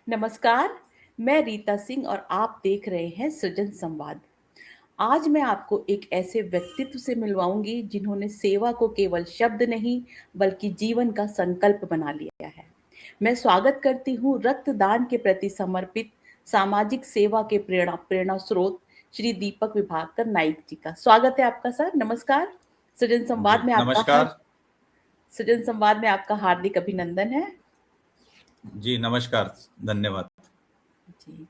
नमस्कार, मैं रीता सिंह और आप देख रहे हैं सृजन संवाद। आज मैं आपको एक ऐसे व्यक्तित्व से मिलवाऊंगी जिन्होंने सेवा को केवल शब्द नहीं बल्कि जीवन का संकल्प बना लिया है। मैं स्वागत करती हूँ रक्तदान के प्रति समर्पित सामाजिक सेवा के प्रेरणा प्रेरणा स्रोत श्री दीपक विभाकर नाइक जी का। स्वागत है आपका सर, नमस्कार। सृजन जी संवाद में आपका नमस्कार। सृजन संवाद में आपका हार्दिक अभिनंदन है। जी नमस्कार, धन्यवाद। जी।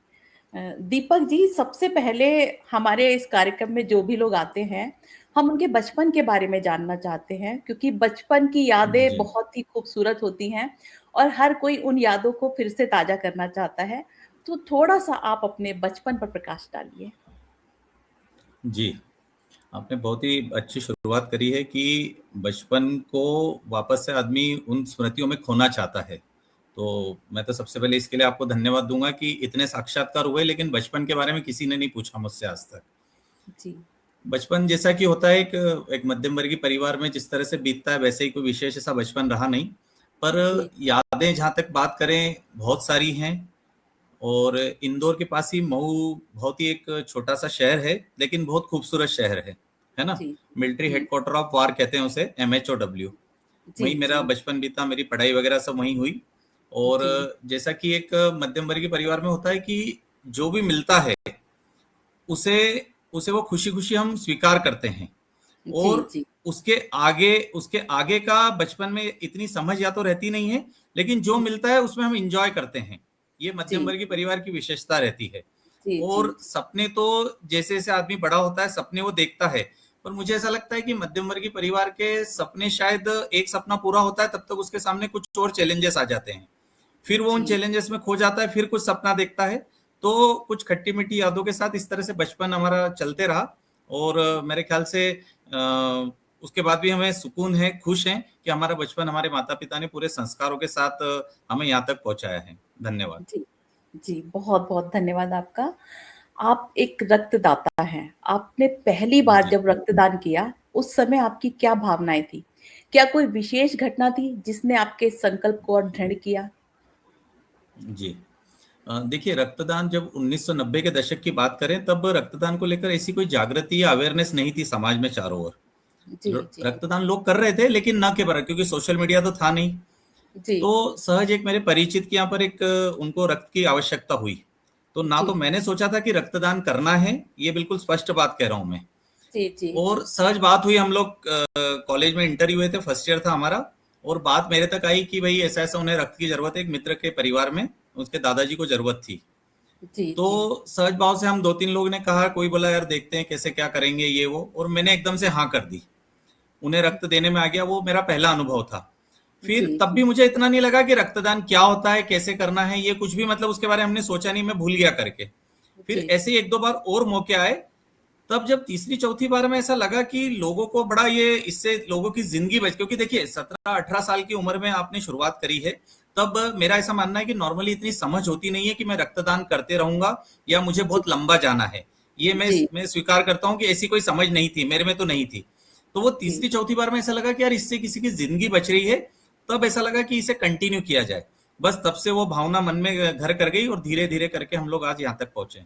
दीपक जी, सबसे पहले हमारे इस कार्यक्रम में जो भी लोग आते हैं, हम उनके बचपन के बारे में जानना चाहते हैं क्योंकि बचपन की यादें जी बहुत ही खूबसूरत होती हैं और हर कोई उन यादों को फिर से ताजा करना चाहता है। तो थोड़ा-सा आप अपने बचपन पर प्रकाश डालिए। जी, आपने बहुत ही अच्छी शुरुआत करी है कि बचपन को वापस से आदमी उन स्मृतियों में खोना चाहता है। तो मैं तो सबसे पहले इसके लिए आपको धन्यवाद दूंगा कि इतने साक्षात्कार हुए, लेकिन बचपन के बारे में किसी ने नहीं पूछा मुझसे आज तक। जी, बचपन जैसा कि होता है एक मध्यम वर्गीय परिवार में जिस तरह से बीतता है, वैसे ही कोई विशेष ऐसा बचपन रहा नहीं। पर जी, यादें जहाँ तक बात करें, बहुत सारी हैं। और इंदौर के पास ही मऊ बहुत ही एक छोटा सा शहर है, लेकिन बहुत खूबसूरत शहर है ना। जी, मिलिट्री जी, हेडक्वार्टर ऑफ वार कहते हैं उसे, MHOW। जी, वहीं मेरा जी, बचपन बीता, मेरी पढ़ाई वगैरह सब वहीं हुई। और जी, जैसा कि एक मध्यम वर्गीय परिवार में होता है कि जो भी मिलता है उसे उसे वो खुशी खुशी हम स्वीकार करते हैं। जी, और जी, उसके आगे का बचपन में इतनी समझ या तो रहती नहीं है, लेकिन जो मिलता है उसमें हम इंजॉय करते हैं। ये मध्यम जी, वर्गीय परिवार की विशेषता रहती है। जी, जी, और सपने तो जैसे जैसे आदमी बड़ा होता है सपने वो देखता है। पर मुझे ऐसा लगता है कि मध्यम वर्गीय परिवार के सपने, शायद एक सपना पूरा होता है तब तक उसके सामने कुछ और चैलेंजेस आ जाते हैं। फिर वो उन जी, चैलेंजेस में खो जाता है, फिर कुछ सपना देखता है। तो कुछ खट्टी मीठी यादों के साथ इस तरह से बचपन हमारा चलते रहा। और मेरे ख्याल से उसके बाद भी हमें सुकून है, खुश हैं कि हमारा बचपन हमारे माता पिता ने पूरे संस्कारों के साथ हमें यहाँ तक पहुंचाया है। धन्यवाद। जी, जी, बहुत-बहुत धन्यवाद आपका। आप एक रक्तदाता हैं। आपने पहली बार जी जब रक्तदान किया, उस समय आपकी क्या भावनाएँ थी? क्या कोई विशेष घटना थी जिसने आपके संकल्प को और दृढ़ किया? जी। देखिए, रक्तदान जब 1990 के दशक की बात करें, तब रक्तदान को लेकर ऐसी कोई जागृति या अवेयरनेस नहीं थी समाज में चारों ओर। जी, जी, रक्तदान लोग कर रहे थे, लेकिन ना के बराबर, क्योंकि सोशल मीडिया तो था नहीं। जी, तो सहज एक मेरे परिचित के यहाँ पर एक उनको रक्त की आवश्यकता हुई। तो ना जी, तो मैंने सोचा था कि रक्तदान करना है, ये बिल्कुल स्पष्ट बात कह रहा हूं मैं। जी, जी, और सहज बात हुई, हम लोग कॉलेज में इंटरव्यू हुए थे, फर्स्ट ईयर था हमारा। और बात मेरे तक आई कि भाई ऐसा ऐसा उन्हें रक्त की जरूरत है, एक मित्र के परिवार में उसके दादाजी को जरूरत थी। जी, तो जी, सहज भाव से हम दो तीन लोग ने कहा, कोई बोला यार देखते हैं कैसे क्या करेंगे ये वो, और मैंने एकदम से हाँ कर दी। उन्हें रक्त देने में आ गया। वो मेरा पहला अनुभव था। फिर जी, तब जी, भी मुझे इतना नहीं लगा कि रक्तदान क्या होता है, कैसे करना है, ये कुछ भी मतलब उसके बारे में हमने सोचा नहीं, मैं भूल गया करके। फिर जी, ऐसे ही एक दो बार और मौके आए। तब जब तीसरी चौथी बार में ऐसा लगा कि लोगों को बड़ा ये, इससे लोगों की जिंदगी बच, क्योंकि देखिए 17-18 साल की उम्र में आपने शुरुआत करी है। तब मेरा ऐसा मानना है कि नॉर्मली इतनी समझ होती नहीं है कि मैं रक्तदान करते रहूंगा या मुझे जी, बहुत लंबा जाना है। ये मैं जी, मैं स्वीकार करता हूं कि ऐसी कोई समझ नहीं थी, मेरे में तो नहीं थी। तो वो जी, तीसरी चौथी बार में ऐसा लगा कि यार इससे किसी की जिंदगी बच रही है। तब ऐसा लगा कि इसे कंटिन्यू किया जाए। बस तब से वो भावना मन में घर कर गई और धीरे धीरे करके हम लोग आज यहाँ तक पहुंचे।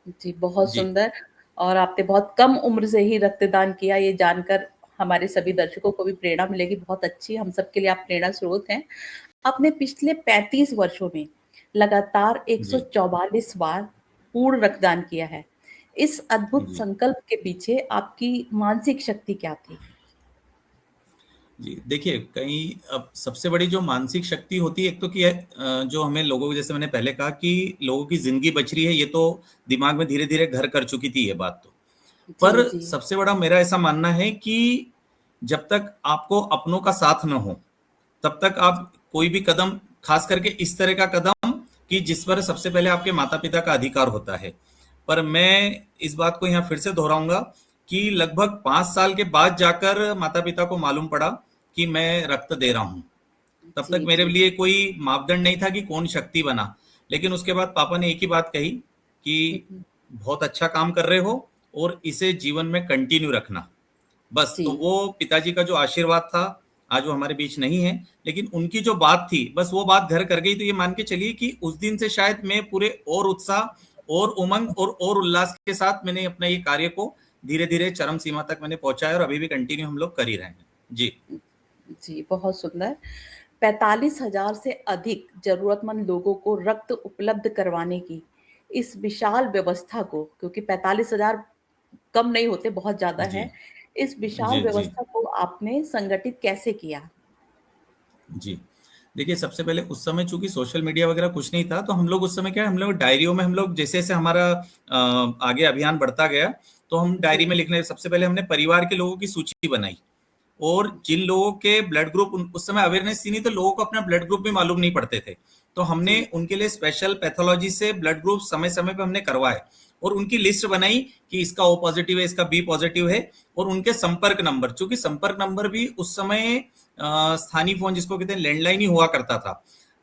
जी, बहुत जी सुंदर। और आपने बहुत कम उम्र से ही रक्तदान किया, ये जानकर हमारे सभी दर्शकों को भी प्रेरणा मिलेगी, बहुत अच्छी, हम सबके लिए आप प्रेरणा स्रोत हैं। आपने पिछले 35 वर्षों में लगातार जी 144 बार पूर्ण रक्तदान किया है। इस अद्भुत जी संकल्प के पीछे आपकी मानसिक शक्ति क्या थी? जी। देखिए, कहीं अब सबसे बड़ी जो मानसिक शक्ति होती है, एक तो कि जो हमें लोगों को, जैसे मैंने पहले कहा कि लोगों की जिंदगी बच रही है, ये तो दिमाग में धीरे धीरे घर कर चुकी थी ये बात तो। जी, पर जी, सबसे बड़ा मेरा ऐसा मानना है कि जब तक आपको अपनों का साथ न हो, तब तक आप कोई भी कदम, खास करके इस तरह का कदम कि जिस पर सबसे पहले आपके माता पिता का अधिकार होता है। पर मैं इस बात को यहाँ फिर से दोहराऊंगा कि लगभग 5 साल के बाद जाकर माता पिता को मालूम पड़ा कि मैं रक्त दे रहा हूँ। तब तक जी, मेरे जी, लिए कोई मापदंड नहीं था कि कौन शक्ति बना। लेकिन उसके बाद पापा ने एक ही बात कही कि हुँ, बहुत अच्छा काम कर रहे हो और इसे जीवन में कंटिन्यू रखना। बस, तो जी, वो पिताजी का जो आशीर्वाद था, आज वो हमारे बीच नहीं है, लेकिन उनकी जो बात थी बस वो बात घर कर गई। तो ये मान के चलिए कि उस दिन से शायद मैं पूरे और उत्साह और उमंग और उल्लास के साथ मैंने अपना ये कार्य को धीरे धीरे चरम सीमा तक मैंने पहुंचाया, और अभी भी कंटिन्यू हम लोग कर ही रहे हैं। जी जी, बहुत सुंदर। 45,000 से अधिक जरूरतमंद लोगों को रक्त उपलब्ध करवाने की इस विशाल व्यवस्था को, क्योंकि 45,000 कम नहीं होते, बहुत ज्यादा जी है, इस विशाल जी जी व्यवस्था को आपने संगठित कैसे किया? जी। देखिए, सबसे पहले उस समय चूँकि सोशल मीडिया वगैरह कुछ नहीं था, तो हम लोग उस समय क्या है, हम लोग डायरियों में हम लोग जैसे-जैसे हमारा आगे अभियान बढ़ता गया, तो हम डायरी जी, में लिखने, सबसे पहले हमने परिवार के लोगों की सूची बनाई। और जिन लोगों के ब्लड ग्रुप, उस समय अवेयरनेस थी नहीं, तो लोगों को अपना ब्लड ग्रुप भी मालूम नहीं पड़ते थे। तो हमने जी, उनके लिए स्पेशल पैथोलॉजी से ब्लड ग्रुप समय-समय पे हमने करवाए, और उनकी लिस्ट बनाई कि इसका ओ पॉजिटिव है, इसका बी पॉजिटिव है, और उनके संपर्क नंबर, चूँकि संपर्क नंबर भी उस समय स्थानीय फ़ोन जिसको कहते हैं लैंडलाइन ही हुआ करता था।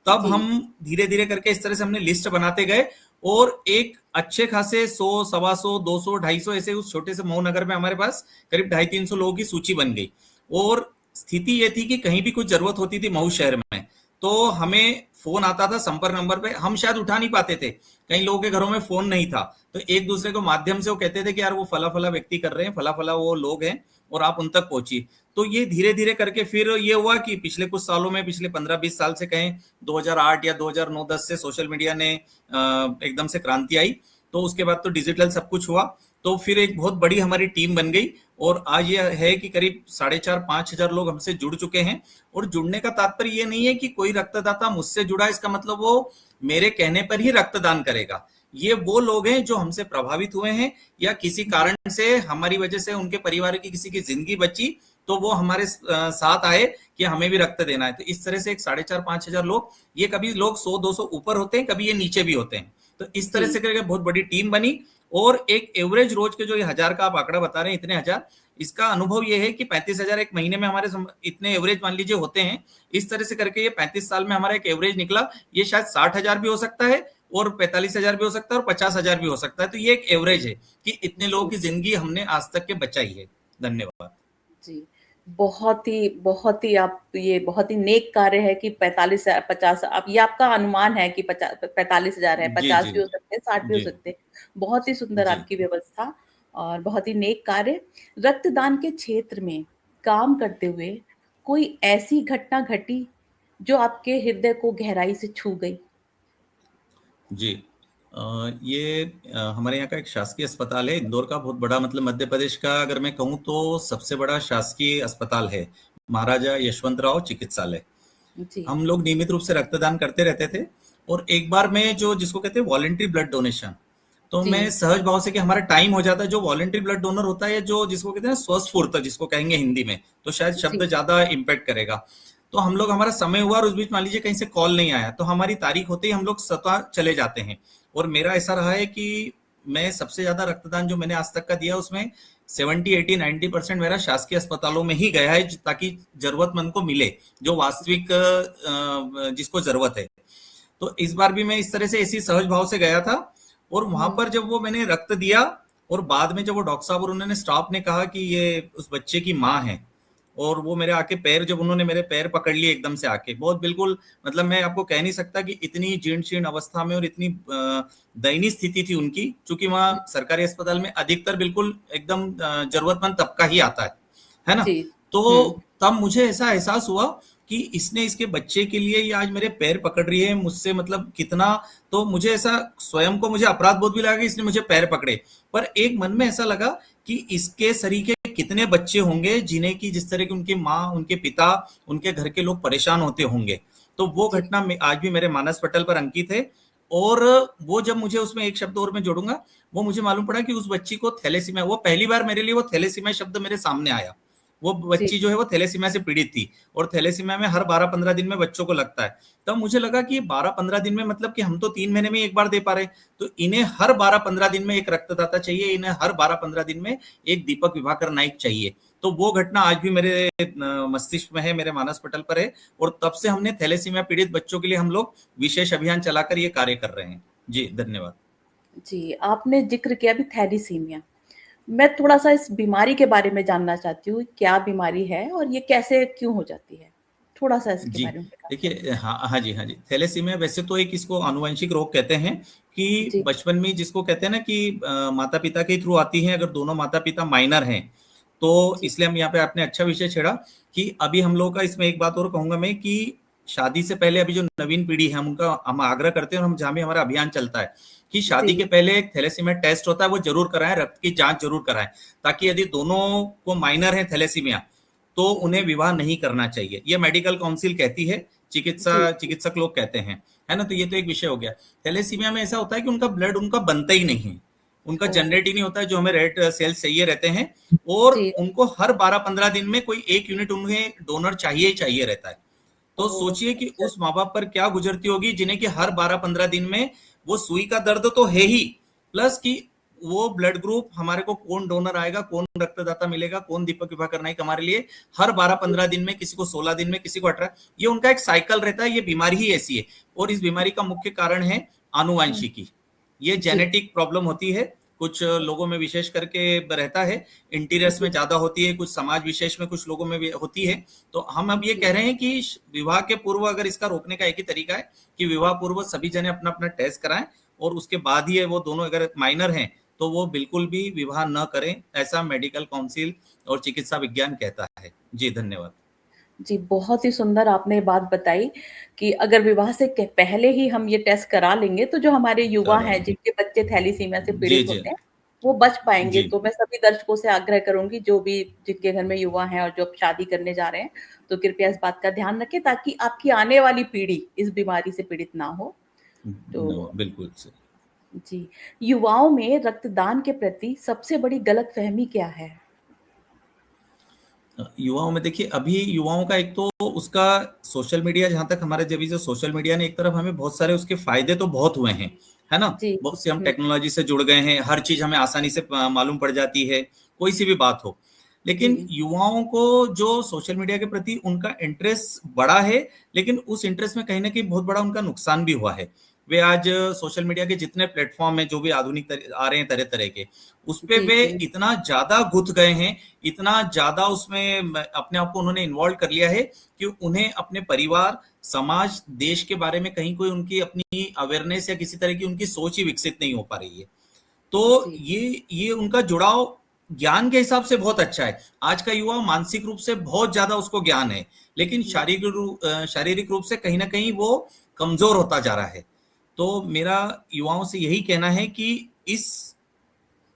तब जी, हम धीरे-धीरे करके इस तरह से हमने लिस्ट बनाते गए, और एक अच्छे खासे 100, सवा 100, 200, 250 ऐसे उस छोटे से मऊ नगर में हमारे पास करीब 250-300 लोगों की सूची बन गई। और स्थिति ये थी कि कहीं भी कुछ जरूरत होती थी मऊ शहर में, तो हमें फोन आता था संपर्क नंबर पे, हम शायद उठा नहीं पाते थे, कई लोगों के घरों में फोन नहीं था, तो एक दूसरे को माध्यम से वो कहते थे कि यार वो फला फला व्यक्ति कर रहे हैं, फला फला वो लोग हैं, और आप उन तक पहुंचिए। तो ये धीरे धीरे करके फिर ये हुआ कि पिछले कुछ सालों में, पिछले 15-20 साल से कहें, 2008 या 2009-10 से सोशल मीडिया ने एकदम से क्रांति आई। तो उसके बाद तो डिजिटल सब कुछ हुआ, तो फिर एक बहुत बड़ी हमारी टीम बन गई, और आज ये है कि करीब 4,500-5,000 लोग हमसे जुड़ चुके हैं। और जुड़ने का तात्पर्य ये नहीं है कि कोई रक्तदाता मुझसे जुड़ा इसका मतलब वो मेरे कहने पर ही रक्तदान करेगा। ये वो लोग हैं जो हमसे प्रभावित हुए हैं, या किसी कारण से हमारी वजह से उनके परिवार की किसी की जिंदगी बची, तो वो हमारे साथ आए कि हमें भी रक्त देना है। तो इस तरह से एक 4,500-5,000 लोग, ये कभी लोग 100-200 ऊपर होते हैं, कभी ये नीचे भी होते हैं। तो इस तरह जी, से करके बहुत बड़ी टीम बनी। और एक एवरेज रोज के जो ये 1,000 का आप आंकड़ा बता रहे हैं, इतने 1,000, इसका अनुभव ये है कि 35,000 एक महीने में हमारे इतने एवरेज मान लीजिए होते हैं। इस तरह से करके ये 35 साल में हमारा एक एवरेज निकला। ये शायद 60,000 भी हो सकता है, और 45,000 भी हो सकता है, और 50,000 भी हो सकता है। तो ये एक एवरेज है कि इतने लोगों जी, की जिंदगी हमने आज तक के बचाई है। धन्यवाद। जी। बहुत ही आप ये बहुत ही नेक कार्य है कि 45 से 50, अब ये आपका अनुमान है कि 45,000 है, जी 50 जी भी हो सकते हैं, 60 भी हो जी सकते हैं। बहुत ही सुंदर जी आपकी व्यवस्था और बहुत ही नेक कार्य। रक्तदान के क्षेत्र में काम करते हुए कोई ऐसी घटना घटी जो आपके हृदय को गहराई से छू गई? जी। ये हमारे यहाँ का एक शासकीय अस्पताल है, इंदौर का, बहुत बड़ा, मतलब मध्य प्रदेश का अगर मैं कहूँ तो सबसे बड़ा शासकीय अस्पताल है, महाराजा यशवंतराव चिकित्सालय। जी, हम लोग नियमित रूप से रक्तदान करते रहते थे। और एक बार मैं, जो जिसको कहते हैं वॉलेंट्री ब्लड डोनेशन, तो मैं जी, सहज भाव से कि हमारा टाइम हो जाता है, जो वॉलेंट्री ब्लड डोनर होता है, जो जिसको कहते हैं स्वस्फूर्त, जिसको कहेंगे हिंदी में, तो शायद शब्द जी, ज्यादा इम्पैक्ट करेगा। तो हम लोग, हमारा समय हुआ, और उस बीच मान लीजिए कहीं से कॉल नहीं आया, तो हमारी तारीख होते ही हम लोग स्वतः चले जाते हैं। और मेरा ऐसा रहा है कि मैं सबसे ज्यादा रक्तदान जो मैंने आज तक का दिया, उसमें 70, 80, 90% मेरा शासकीय अस्पतालों में ही गया है, ताकि जरूरतमंद को मिले, जो वास्तविक जिसको जरूरत है। तो इस बार भी मैं इस तरह से ऐसी सहज भाव से गया था। और वहां हुँ, पर जब वो मैंने रक्त दिया, और बाद में जब वो डॉक्टर साहब और उन्होंने स्टाफ ने कहा कि ये उस बच्चे की माँ है, और वो मेरे आके पैर, जब उन्होंने मेरे पैर पकड़ लिए एकदम से आके, बहुत बिल्कुल, मतलब मैं आपको कह नहीं सकता कि इतनी जीर्ण शीर्ण अवस्था में और इतनी दयनीय स्थिति थी उनकी, क्योंकि वहाँ सरकारी अस्पताल में अधिकतर बिल्कुल एकदम जरूरतमंद तबका ही आता है ना। जी, तो हुँ, तब मुझे ऐसा एहसास हुआ कि इसने इसके बच्चे के लिए ये आज मेरे पैर पकड़ रही है मुझसे, मतलब कितना। तो मुझे ऐसा स्वयं को, मुझे अपराध बोध भी लगा कि इसने मुझे पैर पकड़े, पर एक मन में ऐसा लगा कि इसके शरीर के कितने बच्चे होंगे जिन्हें की जिस तरह की उनकी माँ, उनके पिता, उनके घर के लोग परेशान होते होंगे। तो वो जी, घटना में आज भी मेरे मानस पटल पर अंकित है। और वो जब मुझे, उसमें एक शब्द और मैं जोड़ूंगा, वो मुझे मालूम पड़ा कि उस बच्ची को थैलेसीमिया, वो पहली बार मेरे लिए वो थैलेसीमिया शब्द मेरे सामने आया। वो जी, बच्ची जो है वो थैलेसीमिया से पीड़ित थी, और थैलेसीमिया में हर 12-15 दिन में बच्चों को लगता है। तब मुझे लगा कि 12-15 दिन में, मतलब कि हम तो 3 महीने में एक बार दे पा रहे, तो इन्हें हर 12-15 दिन में एक रक्तदाता चाहिए, इन्हें हर 12-15 दिन में एक दीपक विभाकर नाइक चाहिए। तो वो घटना आज भी मेरे मस्तिष्क में है, मेरे मानस पटल पर है। और तब से हमने थैलेसीमिया पीड़ित बच्चों के लिए हम लोग विशेष अभियान चलाकर ये कार्य कर रहे हैं। जी, धन्यवाद। जी, आपने ज़िक्र किया अभी थैलीसीमिया। मैं थोड़ा-सा इस बीमारी के बारे में जानना चाहती हूँ, क्या बीमारी है और ये कैसे क्यों हो जाती है? थोड़ा-सा इसके जी, बारे में बता देखिए सकते हैं? हाँ, हाँ जी, हाँ जी। थैलेसीमिया वैसे तो एक इसको आनुवंशिक रोग कहते हैं कि जी, बचपन में जिसको कहते हैं ना कि माता-पिता के थ्रू आती है, अगर दोनों माता-पिता माइनर हैं, तो जी, इसलिए हम यहाँ पे आपने अच्छा विषय छेड़ा कि अभी हम लोगों का इसमें एक बात और कहूँगा मैं कि शादी से पहले अभी जो नवीन पीढ़ी है, हम आग्रह करते हैं और हम जहाँ भी हमारा अभियान चलता है कि शादी के जी, पहले एक थैलेसीमिया टेस्ट होता है, वो ज़रूर कराएँ, रक्त की जाँच ज़रूर कराएँ, ताकि यदि दोनों को माइनर है थैलेसीमिया, तो उन्हें विवाह नहीं करना चाहिए। ये मेडिकल काउंसिल कहती है, जी, जी। चिकित्सक लोग कहते हैं, है ना? तो ये तो एक विषय हो गया। थैलेसीमिया में ऐसा होता है कि उनका ब्लड उनका बनता ही नहीं है, उनका ओह! जनरेट ही नहीं होता है, जो हमें रेड सेल्स चाहिए रहते हैं और जी, उनको हर 12-15 दिन में कोई 1 यूनिट उन्हें डोनर चाहिए ही चाहिए रहता है। तो ओह! सोचिए कि अच्छा, उस माँ-बाप पर क्या गुजरती होगी जिन्हें कि हर 12-15 दिन में वो सुई का दर्द तो है ही, प्लस कि वो ब्लड ग्रुप हमारे को कौन डोनर आएगा, कौन रक्तदाता मिलेगा, कौन दीपक विभाकर नाइक हमारे लिए हर जी, 12-15 दिन में, किसी को 16 दिन में, किसी को 18, ये उनका एक साइकिल रहता है, ये बीमारी ही ऐसी है और इस बीमारी का मुख्य कारण है हुँ, आनुवांशिकी। ये जी, जेनेटिक प्रॉब्लम होती है, कुछ लोगों में विशेष करके रहता है, इंटीरियर्स जी, में ज़्यादा होती है, कुछ समाज विशेष में कुछ लोगों में भी होती है। तो हम अब ये जी, कह रहे हैं कि विवाह के पूर्व अगर इसका रोकने का एक ही तरीका है कि विवाह पूर्व सभी जने अपना-अपना टेस्ट कराएँ और उसके बाद ही वो दोनों अगर माइनर हैं, तो वो बिल्कुल भी विवाह न करें, ऐसा मेडिकल काउंसिल और चिकित्सा विज्ञान कहता है। जी, धन्यवाद। जी, बहुत ही सुंदर आपने बात बताई कि अगर विवाह से क पहले ही हम ये टेस्ट करा लेंगे, तो जो हमारे युवा करा हैं, लें। जिनके बच्चे थैलीसीमिया से जी, पीड़ित जी। होते हैं, वो बच पाएँगे। जी, तो मैं सभी दर्शकों से आग्रह करूँगी, जो भी जिनके घर में युवा हैं और जो अब शादी करने जा रहे हैं, तो कृपया इस बात का ध्यान रखें ताकि आपकी आने वाली पीढ़ी इस बीमारी से पीड़ित ना हो। नो तो बिल्कुल सही। जी, युवाओं में रक्तदान के प्रति सबसे बड़ी गलतफ़हमी क्या है? युवाओं में देखिए अभी युवाओं का एक तो उसका सोशल मीडिया जहाँ तक हमारे जब जो सोशल मीडिया ने एक तरफ हमें बहुत सारे उसके फायदे तो बहुत हुए हैं, है ना? जी, जी। बहुत से हम हुँ, टेक्नोलॉजी से जुड़ गए हैं, हर चीज़ हमें आसानी से मालूम पड़ जाती है, कोई सी भी बात हो। लेकिन जी, युवाओं को जो सोशल मीडिया के प्रति उनका इंटरेस्ट बड़ा है, लेकिन उस इंटरेस्ट में कहीं न कहीं बहुत बड़ा उनका नुकसान भी हुआ है। वे आज सोशल मीडिया के जितने प्लेटफ़ॉर्म हैं, जो भी आधुनिक आ रहे हैं तरह-तरह के, उसपे जी, वे जी, इतना ज़्यादा घुस गए हैं, इतना ज़्यादा उसमें अपने आप को उन्होंने इन्वॉल्व कर लिया है कि उन्हें अपने परिवार, समाज, देश के बारे में कहीं कोई उनकी अपनी अवेयरनेस या किसी तरह की उनकी सोच ही विकसित नहीं हो पा रही है। तो जी, ये उनका जुड़ाव ज्ञान के हिसाब से बहुत अच्छा है। आज का युवा मानसिक रूप से बहुत ज़्यादा उसको ज्ञान है, लेकिन जी, शारीरिक रूप से कहीं न कहीं वो कमज़ोर होता जा रहा है। तो मेरा युवाओं से यही कहना है कि इस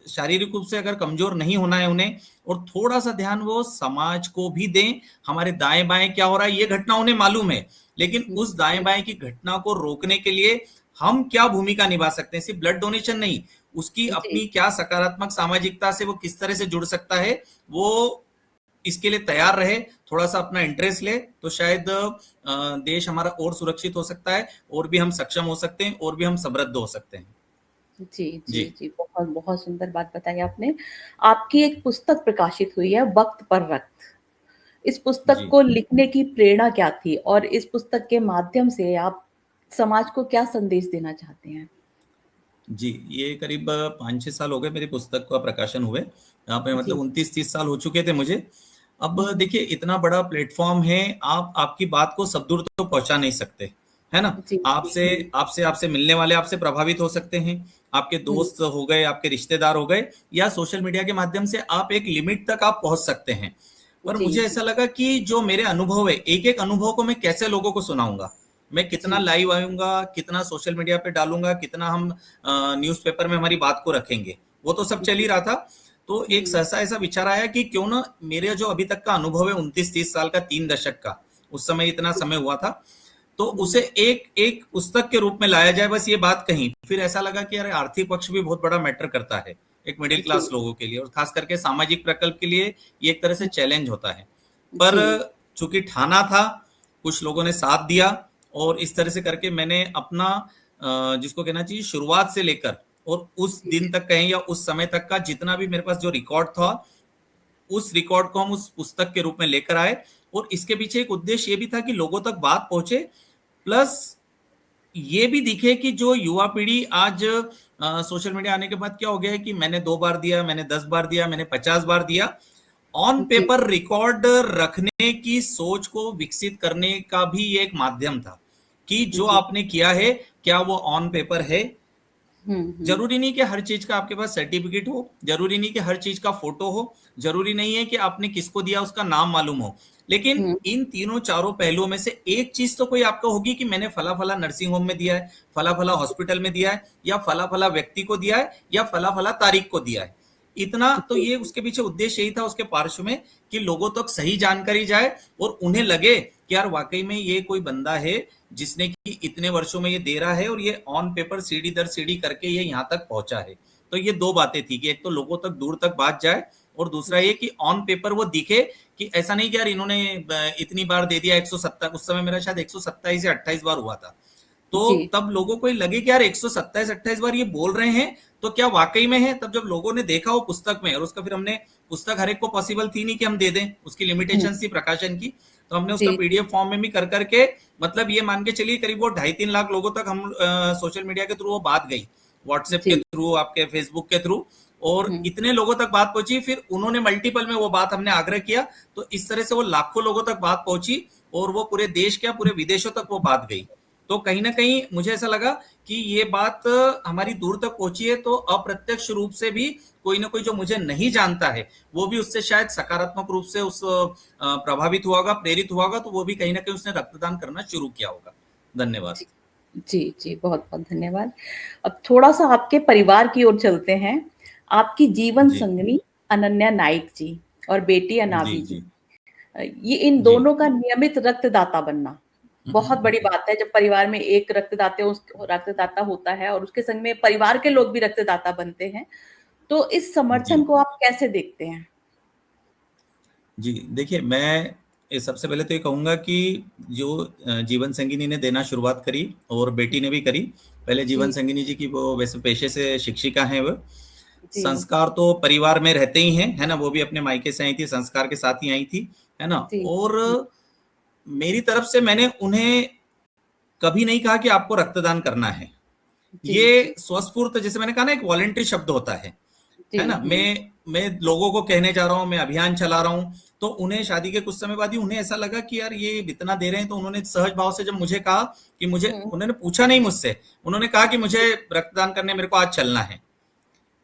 शारीरिक रूप से अगर कमजोर नहीं होना है उन्हें और थोड़ा सा ध्यान वो समाज को भी दें, हमारे दाएं बाएं क्या हो रहा है ये घटना उन्हें मालूम है, लेकिन उस दाएं जी, बाएं की घटना को रोकने के लिए हम क्या भूमिका निभा सकते हैं, सिर्फ ब्लड डोनेशन नहीं, उसकी जी, अपनी क्या सकारात्मक सामाजिकता से वो किस तरह से जुड़ सकता है, वो इसके लिए तैयार रहे, थोड़ा सा अपना इंटरेस्ट ले, तो शायद देश हमारा और सुरक्षित हो सकता है और भी हम सक्षम हो सकते हैं और भी हम समृद्ध हो सकते हैं। जी, जी, जी, जी, बहुत, बहुत सुंदर बात बताई आपने। आपकी एक पुस्तक प्रकाशित हुई है, वक़्त पर रक्त। इस पुस्तक जी। को लिखने की प्रेरणा क्या थी? और इस पुस्तक के माध्यम से आप समाज को क्या संदेश देना चाहते हैं? जी, ये करीब 5-6 साल हो गए मेरी पुस्तक का प्रकाशन हुए। यहाँ पे मतलब जी। 29-30 साल हो चुके थे मुझे। अब हुँ, हुँ। देखिए इतना बड़ा प्लेटफ़ॉर्म है, आप आपकी बात को सब दूर तो पहुँचा नहीं सकते, है ना? जी, जी। आपसे हुँ, आपसे आपसे मिलने वाले आपसे प्रभावित हो सकते हैं, आपके हुँ। दोस्त हो गए, आपके रिश्तेदार हो गए या सोशल मीडिया के माध्यम से आप एक लिमिट तक आप पहुँच सकते हैं। पर जी, मुझे जी। ऐसा लगा कि जो मेरे अनुभव है, एक-एक अनुभव को मैं कैसे लोगों को सुनाऊँगा? मैं कितना जी, लाइव आऊँगा, कितना सोशल मीडिया पे डालूँगा, कितना हम न्यूज़पेपर में हमारी बात को रखेंगे, वो तो सब चल ही जी। रहा था। तो एक हुँ, सहसा ऐसा विचार आया कि क्यों ना मेरे जो अभी तक का अनुभव है 29-30 साल का 3 दशक का, उस समय इतना जी। समय हुआ था, तो हुँ। उसे एक एक पुस्तक के रूप में लाया जाए, बस ये बात कही। फिर ऐसा लगा कि अरे आर्थिक पक्ष भी बहुत बड़ा मैटर करता है, एक मिडिल जी। क्लास लोगों के लिए और खास करके सामाजिक प्रकल्प के लिए ये एक तरह से हुँ, चैलेंज होता है। पर जी, चूँकि ठाना था, कुछ लोगों ने साथ दिया और इस तरह से करके मैंने अपना जिसको कहना चाहिए शुरुआत से लेकर और उस जी, दिन तक कहें या उस समय तक का जितना भी मेरे पास जो रिकॉर्ड था, उस रिकॉर्ड को हम उस पुस्तक के रूप में लेकर आए और इसके पीछे एक उद्देश्य ये भी था कि लोगों तक बात पहुँचे, प्लस ये भी दिखे कि जो युवा पीढ़ी आज सोशल मीडिया आने के बाद क्या हो गया है कि मैंने 2 बार दिया, मैंने 10 बार दिया, मैंने 50 बार दिया। ऑन जी, पेपर रिकॉर्ड रखने की सोच को विकसित करने का भी ये एक माध्यम था कि जो जी। आपने किया है क्या वो ऑन पेपर है। हुँ। जरूरी नहीं कि हर चीज का आपके पास सर्टिफिकेट हो, जरूरी नहीं कि हर चीज का फोटो हो, जरूरी नहीं है कि आपने किसको दिया उसका नाम मालूम हो, लेकिन हुँ, इन तीनों चारों पहलुओं में से एक चीज तो कोई आपको होगी कि मैंने फला फला नर्सिंग होम में दिया है, फला फला जी, हॉस्पिटल में दिया है, या फला फला व्यक्ति को दिया है, या फला फला तारीख को दिया है। इतना तो जी, ये उसके पीछे उद्देश्य यही था उसके पार्श्व में कि लोगों तक सही जानकारी जाए और उन्हें लगे कि यार वाकई में ये कोई बंदा है जिसने कि इतने वर्षों में ये दे रहा है और ये ऑन पेपर सीढ़ी दर सीढ़ी करके ये यहाँ तक पहुंचा है। तो ये दो बातें थी कि एक तो लोगों तक दूर तक बात जाए, और दूसरा ये जी, कि ऑन पेपर वो दिखे कि ऐसा नहीं कि यार इन्होंने इतनी बार दे दिया, 170, उस समय मेरा शायद 127 या 28 बार हुआ था। तो जी, तब लोगों को लगे कि यार 127-28 बार ये बोल रहे हैं तो क्या वाकई में है। तब जब लोगों ने देखा वो पुस्तक में, और उसका फिर हमने, पुस्तक हर एक को पॉसिबल थी नहीं कि हम दे दें, उसकी हुँ, लिमिटेशन थी प्रकाशन की, तो हमने उसका जी, पीडीएफ फॉर्म में भी कर करके, मतलब ये मान के चलिए करीब वो 2.5-3 लाख लोगों तक हम सोशल मीडिया के थ्रू वो बात गई, व्हाट्सएप के जी, थ्रू, आपके फेसबुक के थ्रू, और हुँ, इतने लोगों तक बात पहुंची, फिर उन्होंने मल्टीपल में वो बात हमने आग्रह किया, तो इस तरह से वो लाखों लोगों तक बात पहुंची, और वो पूरे देश क्या पूरे विदेशों तक वो बात गई। तो कहीं ना कहीं मुझे ऐसा लगा कि ये बात हमारी दूर तक पहुंची है, तो अप्रत्यक्ष रूप से भी कोई ना कोई जो मुझे नहीं जानता है वो भी उससे शायद सकारात्मक रूप से उस प्रभावित हुआ होगा, प्रेरित हुआ होगा, तो वो भी कहीं ना कहीं उसने रक्तदान करना शुरू किया होगा। धन्यवाद। जी, जी, जी, बहुत-बहुत धन्यवाद। अब थोड़ा-सा आपके परिवार की ओर चलते हैं। आपकी जीवन जी संगिनी अनन्या नाइक जी और बेटी जी अनावी जी, जी ये इन जी। दोनों का नियमित रक्तदाता बनना बहुत बड़ी बात है। जब परिवार में एक रक्तदाता होता है और उसके संग में परिवार के लोग भी रक्तदाता बनते हैं, तो इस जी समर्थन को आप कैसे देखते हैं? जी, देखिए मैं सबसे पहले तो ये कहूँगा कि जो जीवन संगिनी ने देना शुरुआत करी और बेटी ने भी करी। पहले जीवन जी, संगिनी जी की, वो वैसे पेशे से शिक्षिका हैं वो। जी, संस्कार तो परिवार में रहते ही हैं, है ना? वो भी अपने मायके से आई थी, संस्कार के साथ ही आई थी, है ना? जी, और जी, मेरी तरफ से मैंने उन्हें कभी नहीं कहा कि आपको रक्तदान करना है। जी, ये जी, स्वस्फूर्त, जैसे मैंने कहा ना, एक वॉलंटरी शब्द होता जी, है ना? हुँ, मैं लोगों को कहने जा रहा हूँ, मैं अभियान चला रहा हूँ, तो उन्हें शादी के कुछ समय बाद ही उन्हें ऐसा लगा कि यार ये इतना दे रहे हैं, तो उन्होंने सहज भाव से जब मुझे कहा कि मुझे, हुँ, उन्होंने पूछा नहीं मुझसे, उन्होंने कहा कि मुझे रक्तदान करने मेरे को आज चलना है।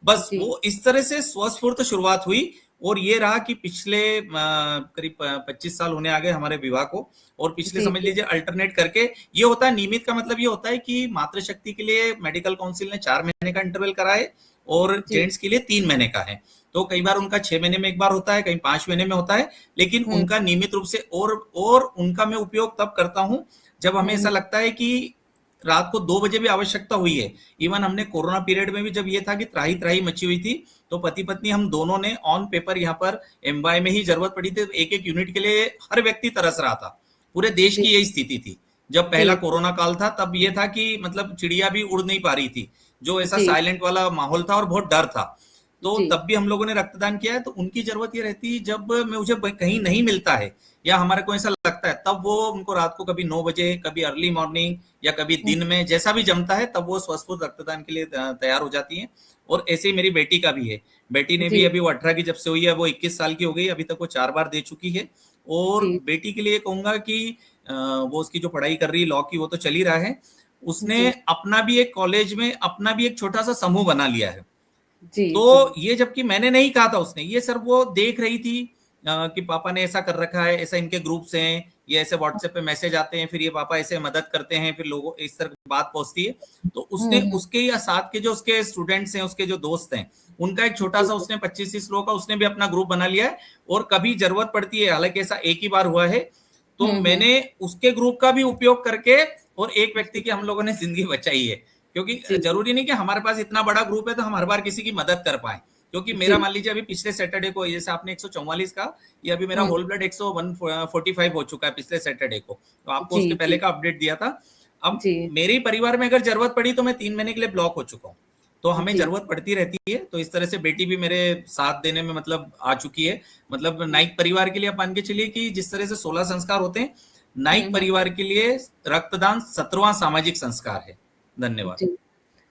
बस जी, वो इस तरह से स्वस्फूर्त शुरुआत हुई, और ये रहा कि पिछले करीब 25 साल होने आ गए हमारे विवाह को, और पिछले जी, समझ जी, लीजिए अल्टरनेट करके ये होता है। नियमित का मतलब ये होता है कि मातृशक्ति के लिए मेडिकल काउंसिल ने 4 महीने का इंटरवल करा है, और जी, जेंट्स के लिए 3 महीने का है। तो कई बार जी, उनका 6 महीने में एक बार होता है, कहीं 5 महीने में होता है, लेकिन हुँ, उनका नियमित रूप से, और उनका मैं उपयोग तब करता हूँ जब हमें हुँ, ऐसा लगता है कि रात को 2 बजे भी आवश्यकता हुई है। इवन हमने कोरोना पीरियड में भी, जब ये था कि त्राही त्राही मची हुई थी, तो पति पत्नी हम दोनों ने ऑन पेपर यहाँ पर एमवाय में ही जरूरत पड़ी थी, एक एक यूनिट के लिए हर व्यक्ति तरस रहा था। पूरे देश जी, की यही स्थिति थी। जब पहला जी, कोरोना काल था तब ये था कि मतलब चिड़िया भी उड़ नहीं पा रही थी, जो ऐसा जी, साइलेंट वाला माहौल था और बहुत डर था। तो जी, तब भी हम लोगों ने रक्तदान किया है। तो उनकी जरूरत ये रहती है जब मुझे कहीं नहीं मिलता है, या हमारे को ऐसा लगता है, तब वो उनको रात को कभी 9 बजे, कभी अर्ली मॉर्निंग, या कभी हुँ, दिन में, जैसा भी जमता है, तब वो स्वस्फूर्त रक्तदान के लिए तैयार हो जाती हैं। और ऐसे ही मेरी बेटी का भी है। बेटी ने भी जी, अभी, वो 18 की जब से हुई है, वो 21 साल की हो गई, अभी तक वो 4 बार दे चुकी है। और जी, बेटी के लिए कहूंगा कि वो उसकी जो पढ़ाई कर रही है लॉ की, वो तो चल ही रहा है। उसने जी, अपना भी एक कॉलेज में अपना भी एक छोटा सा समूह बना लिया है। जी, जी, तो ये जबकि मैंने नहीं कहा था, उसने ये सर वो देख रही थी कि पापा ने ऐसा कर रखा है, ऐसा इनके ग्रुप्स हैं, ये ऐसे व्हाट्सएप पे मैसेज आते हैं, फिर ये पापा ऐसे मदद करते हैं, फिर लोगों इस तरह की बात पहुंचती है। तो हुँ, उसने हुँ, उसके या साथ के जो उसके स्टूडेंट्स हैं, उसके जो दोस्त हैं, उनका एक छोटा जी, सा, जी, उसने 25-30 लोगों का उसने भी अपना ग्रुप बना लिया है। और कभी जरूरत पड़ती है, हालांकि ऐसा एक ही बार हुआ है, तो हुँ, हुँ, मैंने उसके ग्रुप का भी उपयोग करके और एक व्यक्ति जी, की हम लोगों ने जिंदगी बचाई है। क्योंकि जी, जरूरी नहीं कि हमारे पास इतना बड़ा ग्रुप है तो हम हर बार किसी की मदद कर पाए। क्योंकि मेरा, जी, मान लीजिए अभी पिछले सैटरडे को, जैसे आपने 144 का, ये अभी मेरा हुँ, होल ब्लड 145 हो चुका है पिछले सैटरडे को, तो आपको जी, उसके पहले जी, का अपडेट दिया था। अब जी, मेरे ही परिवार में अगर जरूरत पड़ी तो मैं 3 महीने के लिए ब्लॉक हो चुका हूँ। तो हमें जी, जरूरत पड़ती रहती है। तो इस तरह से बेटी भी मेरे साथ देने में मतलब आ चुकी है। मतलब नाइक परिवार के लिए आप मान के चलिए कि जिस तरह से 16 संस्कार होते हैं, हुँ, नाइक हुँ, परिवार के लिए रक्तदान 17वां सामाजिक संस्कार है। धन्यवाद। जी।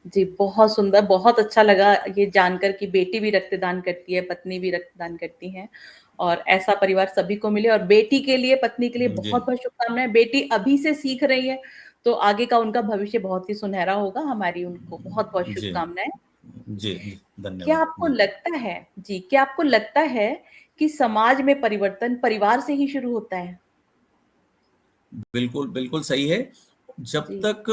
जी, बहुत सुंदर, बहुत अच्छा लगा ये जानकर कि बेटी भी रक्तदान करती है, पत्नी भी रक्तदान करती हैं और ऐसा परिवार सभी को मिले और बेटी के लिए, पत्नी के लिए जी, बहुत-बहुत शुभकामनाएँ। बेटी अभी से सीख रही है, तो आगे का उनका भविष्य बहुत ही सुनहरा होगा। हमारी उनको बहुत-बहुत जी, शुभकामनाएँ। जी, जी, क्या धन्यवाद। आपको जी। लगता है जी, क्या आपको लगता है कि समाज में परिवर्तन परिवार से ही शुरू होता है? बिल्कुल, बिल्कुल सही है। जब जी, तक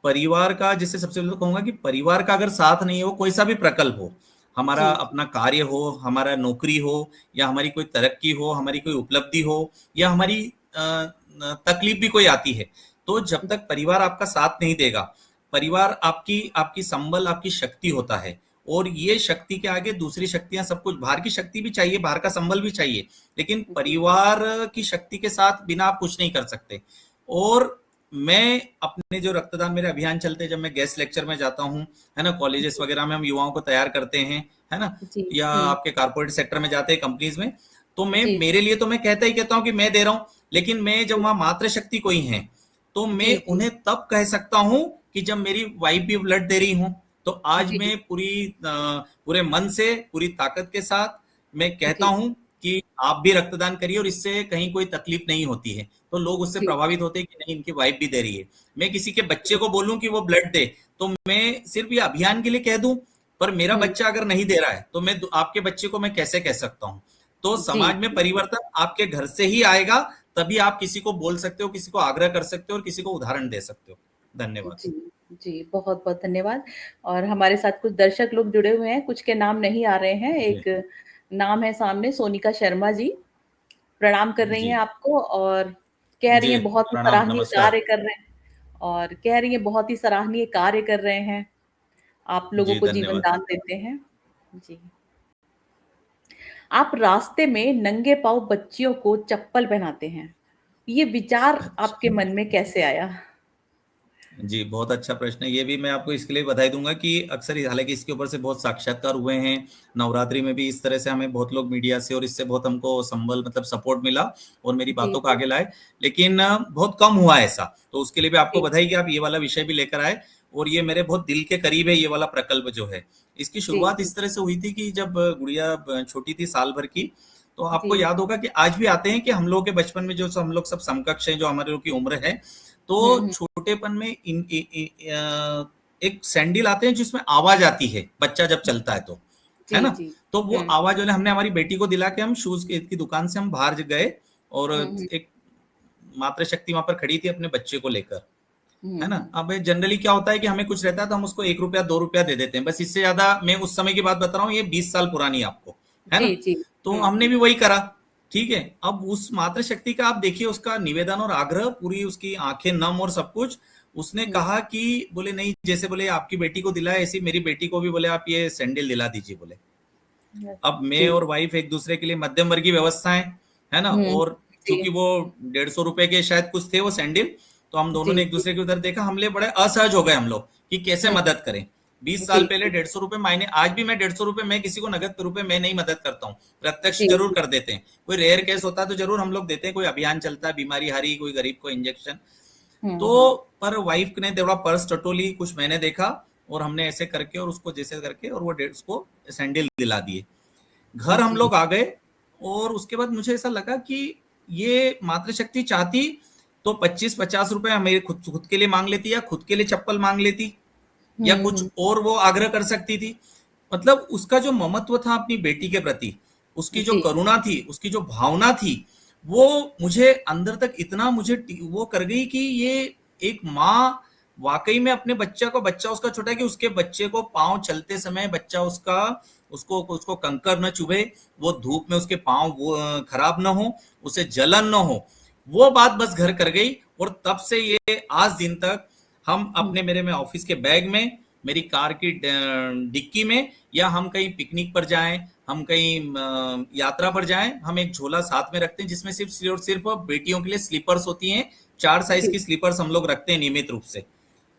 परिवार का जैसे सबसे पहले तो कहूँगा कि परिवार का अगर साथ नहीं हो, कोई सा भी प्रकल्प हो, हमारा जी, जी, अपना कार्य हो, हमारा नौकरी हो या हमारी कोई तरक्की हो, हमारी कोई उपलब्धि हो या हमारी तकलीफ भी कोई आती है, तो जब तक परिवार आपका साथ नहीं देगा, परिवार आपकी आपकी संबल, आपकी शक्ति होता है और ये शक्ति के आगे दूसरी शक्तियाँ सब कुछ बाहर की शक्ति भी चाहिए, बाहर का संबल भी चाहिए, लेकिन जी, परिवार की शक्ति के साथ बिना आप कुछ नहीं कर सकते। और मैं अपने जो रक्तदान मेरे अभियान चलते हैं, जब मैं गेस्ट लेक्चर में जाता हूँ, है ना, कॉलेजेस जी, वगैरह में हम युवाओं को तैयार करते हैं, है ना, जी, या हुँ, आपके कारपोरेट सेक्टर में जाते हैं कंपनीज में, तो मैं जी, मेरे लिए तो मैं कहता ही कहता हूँ कि मैं दे रहा हूँ, लेकिन मैं जब जी, वहाँ मातृशक्ति कोई है, तो मैं जी, जी, उन्हें तब कह सकता हूँ कि जब मेरी वाइफ भी ब्लड दे रही हूँ, तो आज जी, मैं पूरे मन से, पूरी ताकत के साथ मैं कहता जी, हूँ कि आप भी रक्तदान करिए और इससे कहीं कोई तकलीफ नहीं होती है। तो लोग उससे जी, प्रभावित होते हैं कि नहीं, इनकी वाइफ भी दे रही है। मैं किसी के बच्चे जी, को बोलूँ कि वो ब्लड दे, तो मैं सिर्फ ये अभियान के लिए कह दूँ, पर मेरा हुँ, बच्चा अगर नहीं दे रहा है, तो मैं आपके बच्चे को मैं कैसे कह सकता हूँ? तो जी, समाज में परिवर्तन आपके घर से ही आएगा, तभी आप किसी को बोल सकते हो, किसी को आग्रह कर सकते हो और किसी को उदाहरण दे सकते हो। धन्यवाद। जी, जी, बहुत-बहुत धन्यवाद और हमारे साथ कुछ दर्शक लोग जुड़े हुए हैं, कुछ के नाम नहीं आ रहे हैं। जी, एक नाम है सामने सोनिका शर्मा जी, प्रणाम कर रही जी, हैं आपको और कह रही जी, हैं बहुत ही प्रणाम, सराहनीय नमस्कार। कार्य कर रहे हैं और कह रही हैं बहुत ही सराहनीय कार्य कर रहे हैं, आप लोगों जी, को जीवन धन्यवाद। दान देते हैं। जी। आप रास्ते में नंगे पाँव बच्चियों को चप्पल पहनाते हैं। ये विचार अच्छा। आपके मन में कैसे आया? जी, बहुत अच्छा प्रश्न है। ये भी मैं आपको इसके लिए बधाई दूँगा कि अक्सर हालाँकि इसके ऊपर से बहुत साक्षात्कार हुए हैं। नवरात्रि में भी इस तरह से हमें बहुत लोग मीडिया से और इससे बहुत हमको संबल मतलब सपोर्ट मिला और मेरी जी, बातों को जी, आगे लाए। लेकिन बहुत कम हुआ ऐसा। तो उसके लिए भी आपको जी, बधाई कि आप ये वाला विषय भी लेकर आए और ये मेरे बहुत दिल के करीब है ये वाला प्रकल्प जो है। इसकी जी, शुरुआत जी, इस तरह से हुई थी कि जब गुड़िया छोटी थी साल भर की, तो आपको जी। याद होगा कि आज भी आते हैं कि हम लोगों के बचपन में जो हम लोग सब समकक्ष हैं, जो हमारे लोग की उम्र है, हुँ, तो हुँ। छोटेपन में एक सैंडल आते हैं जिसमें आवाज आती है बच्चा जब चलता है तो, है जी, ना, जी। तो वो हुँ, आवाज वाले हमने हमारी बेटी को दिला के हम शूज की दुकान से हम बाहर गए और हुँ, हुँ, एक मातृशक्ति वहां पर खड़ी थी अपने बच्चे को लेकर, हुँ, है ना। हुँ। अब जनरली क्या होता है कि हमें कुछ रहता है तो हम उसको 1 रुपया 2 रुपया दे देते हैं, बस इससे ज्यादा। मैं उस समय की बात बता रहा हूँ, ये 20 साल पुरानी है आपको, है ना। जी, जी। तो हुँ, हमने हुँ। भी वही करा। ठीक है, अब उस मातृशक्ति का आप देखिए उसका निवेदन और आग्रह, पूरी उसकी आंखें नम और सब कुछ। उसने हुँ, कहा कि बोले नहीं, जैसे बोले आपकी बेटी को दिलाया ऐसी मेरी बेटी को भी बोले आप ये सैंडल दिला दीजिए बोले। अब मैं जी। और वाइफ एक दूसरे के लिए मध्यम वर्गीय व्यवस्थाएं, है ना, हुँ, और जी, चूंकि वो 150 रुपए के शायद कुछ थे वो सैंडल, तो हम दोनों जी, ने एक जी, दूसरे के उधर देखा, हमले बड़े असहज हो गए हम लोग कि कैसे हुँ, मदद करें। 20 साल जी, पहले जी, 150 रुपए मायने, आज भी मैं 150 रुपए मैं किसी को नगद रुपए मैं नहीं मदद करता हूँ, प्रत्यक्ष जी, जरूर जी, कर देते हैं। कोई रेयर केस होता है तो जरूर हम लोग देते हैं, कोई अभियान चलता है, बीमारी हारी, कोई गरीब को इंजेक्शन। हुँ, तो हुँ, पर वाइफ ने थोड़ा पर्स टटोली, कुछ मैंने देखा और हमने ऐसे करके और उसको जैसे करके और वो उसको सैंडल दिला दिए। घर हम जी, लोग आ गए और उसके बाद मुझे ऐसा लगा कि ये मातृशक्ति चाहती तो 25-50 रुपए मेरे खुद खुद के लिए मांग लेती या खुद के लिए चप्पल मांग लेती या हुँ, कुछ हुँ, और वो आग्रह कर सकती थी। मतलब उसका जो ममत्व था अपनी बेटी के प्रति, उसकी जो जी, करुणा थी, उसकी जो भावना थी, वो मुझे अंदर तक इतना मुझे वो कर गई कि ये एक माँ वाकई में अपने बच्चा को, बच्चा उसका छोटा है, कि उसके बच्चे को पाँव चलते समय बच्चा उसका उसको उसको कंकर न चुभे, वो धूप में उसके पाँव वो खराब न हो, उसे जलन न हो, वो बात बस घर कर गई। और तब से ये आज दिन तक हम हुँ, अपने मेरे में ऑफिस के बैग में, मेरी कार की डिक्की में, या हम कहीं पिकनिक पर जाएं, हम कहीं यात्रा पर जाएं, हम एक झोला साथ में रखते हैं जिसमें सिर्फ और सिर्फ बेटियों के लिए स्लीपर्स होती हैं। 4 साइज जी, की स्लीपर्स हम लोग रखते हैं नियमित रूप से।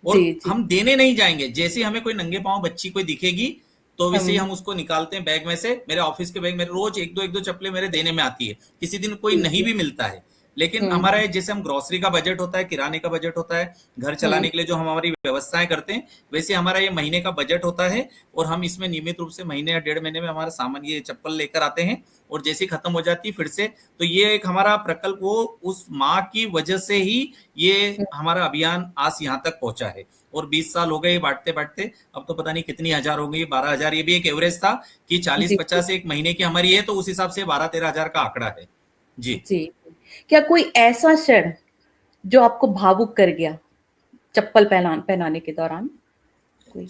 और जी, जी, हम देने नहीं जाएंगे, जैसे ही हमें कोई नंगे पांव बच्ची कोई दिखेगी तो वैसे ही हम हम उसको निकालते हैं बैग में से। मेरे ऑफिस के बैग में रोज एक दो चप्पलें मेरे देने में आती है, किसी दिन कोई जी, नहीं जी, भी मिलता है, लेकिन हुँ, हमारा हुँ, ये जैसे हम ग्रोसरी का बजट होता है, किराने का बजट होता है, घर हुँ, चलाने के लिए जो हम हमारी व्यवस्थाएं करते हैं, वैसे हमारा ये महीने का बजट होता है और हम इसमें नियमित रूप से महीने या 1.5 महीने में हमारा सामान ये चप्पल लेकर आते हैं और जैसे ही खत्म हो जाती है फिर से। तो ये एक हमारा प्रकल्प वो उस माँ की वजह से ही ये हुँ। हमारा अभियान आज यहाँ तक पहुंचा है और 20 साल हो गए बांटते बांटते। अब तो पता नहीं कितनी हजार हो गई, 12,000 ये भी एक एवरेज था कि जी, जी, 40-50 एक महीने की हमारी है, तो उस हिसाब से 12-13 हजार का आंकड़ा है। जी। जी। क्या कोई ऐसा क्षण जो आपको भावुक कर गया, चप्पल पहनाने के दौरान कोई?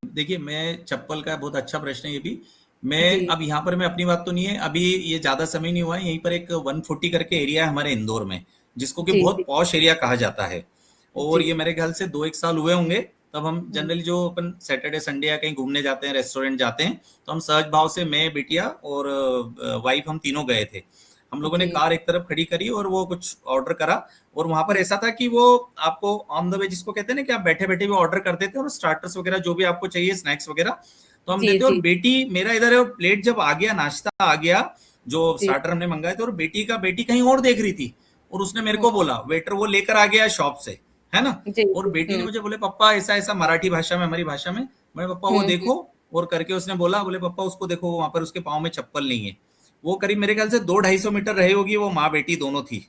देखिए, मैं चप्पल का बहुत अच्छा प्रश्न है ये भी। मैं जी, अब यहाँ पर मैं अपनी बात तो नहीं है, अभी ये ज्यादा समय नहीं हुआ है, यहीं पर एक 140 करके एरिया है हमारे इंदौर में, जिसको कि जी, बहुत जी, पॉश एरिया कहा जाता है। और जी। ये मेरे ख्याल से 2-1 साल हुए होंगे। तब हम हुँ, जनरली जो अपन सैटरडे संडे या कहीं घूमने जाते हैं, रेस्टोरेंट जाते हैं, तो हम सहज भाव से मैं, बिटिया और वाइफ हम तीनों गए थे। हम लोगों ने जी, कार एक तरफ खड़ी करी और वो कुछ ऑर्डर करा। और वहां पर हुँ, ऐसा था कि वो आपको ऑन द वे जिसको कहते हैं ना कि आप बैठे बैठे भी ऑर्डर कर देते हैं और स्टार्टर्स वगैरह जो भी आपको चाहिए, स्नैक्स वगैरह, तो हम जी, देते हैं। और जी, बेटी मेरा इधर है, प्लेट जब आ गया, नाश्ता आ गया, जो जी, स्टार्टर हमने मंगाए थे, और बेटी कहीं और देख रही थी और उसने मेरे हुँ, को बोला, वेटर वो लेकर आ गया शॉप से, है ना। जी, और जी, बेटी ने हुँ, मुझे बोले, पापा ऐसा ऐसा, मराठी भाषा में, हमारी भाषा में, मैं पापा हुँ, वो हुँ, देखो। और करके उसने बोला, बोले पापा उसको देखो, वहां पर उसके पाँव में चप्पल नहीं है। वो करीब मेरे ख्याल से 200-250 मीटर रही होगी, वो माँ बेटी दोनों थी।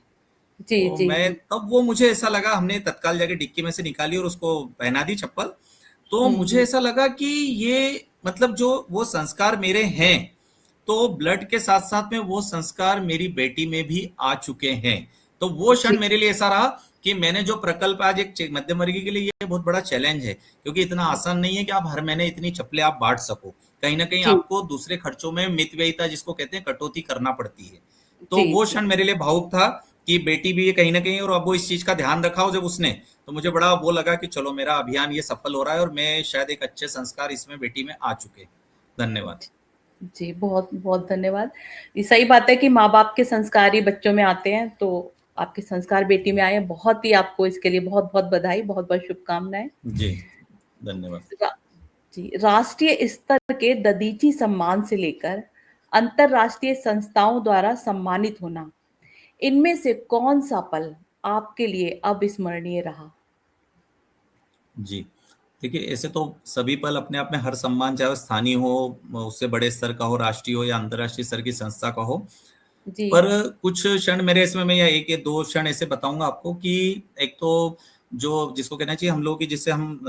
जी, तो जी, मैं जी, तब वो मुझे ऐसा लगा, हमने तत्काल जाके डिक्की में से निकाली और उसको पहना दी चप्पल। तो हुँ, मुझे हुँ, ऐसा लगा कि ये मतलब जो वो संस्कार मेरे हैं, तो ब्लड के साथ साथ में वो संस्कार मेरी बेटी में भी आ चुके हैं। तो वो जी, क्षण मेरे लिए ऐसा रहा कि मैंने जो प्रकल्प, आज एक मध्यम वर्गीय के लिए ये बहुत बड़ा चैलेंज है, क्योंकि इतना आसान नहीं है कि आप हर महीने इतनी चप्पलें आप बांट सको। कहीं ना कहीं जी, आपको दूसरे खर्चों में मितव्ययिता जिसको कहते हैं, कटौती करना पड़ती है। तो जी, वो जी, क्षण मेरे लिए भावुक था कि बेटी भी ये कहीं ना कहीं, और अब वो इस चीज का ध्यान रखा हो जब उसने, तो मुझे बड़ा वो लगा कि चलो मेरा अभियान ये सफल हो रहा है और मैं शायद एक अच्छे संस्कार इसमें बेटी में आ चुके। धन्यवाद। जी, बहुत-बहुत धन्यवाद। ये सही बात है कि माँ-बाप के संस्कार ही बच्चों में आते हैं, तो आपके संस्कार बेटी में आए हैं, बहुत ही आपको इसके लिए बहुत-बहुत बधाई, बहुत-बहुत शुभकामनाएँ। जी, धन्यवाद। रा जी, राष्ट्रीय स्तर के ददीची सम्मान से लेकर अंतर्राष्ट्रीय संस्थाओं द्वारा सम्मानित होना, इनमें से कौन-सा पल आपके लिए अविस्मरणीय रहा? जी, देखिए, ऐसे तो सभी पल अपने आप में, हर सम्मान चाहे वो स्थानीय हो, उससे बड़े स्तर का हो, राष्ट्रीय हो या अंतर्राष्ट्रीय स्तर की संस्था का हो, जी, पर कुछ क्षण मेरे इसमें, मैं या एक या दो क्षण ऐसे बताऊंगा आपको कि एक तो जो जिसको कहना चाहिए हम लोग की, जिससे हम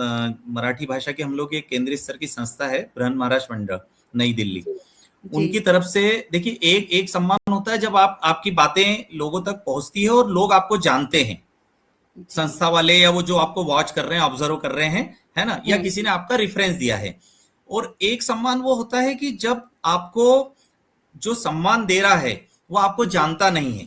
मराठी भाषा की, हम लोग की एक केंद्रीय स्तर की संस्था है, बृहन महाराष्ट्र मंडल, नई दिल्ली। जी, जी, उनकी तरफ से देखिए, एक एक सम्मान होता है जब आप, आपकी बातें लोगों तक पहुंचती है और लोग आपको जानते हैं, जी। संस्था वाले या वो जो आपको वॉच कर रहे हैं, ऑब्जर्व कर रहे हैं, है ना, या हुँ, किसी ने आपका रेफरेंस दिया है। और एक सम्मान वो होता है कि जब आपको जो सम्मान दे रहा है वो आपको जी, जानता नहीं है,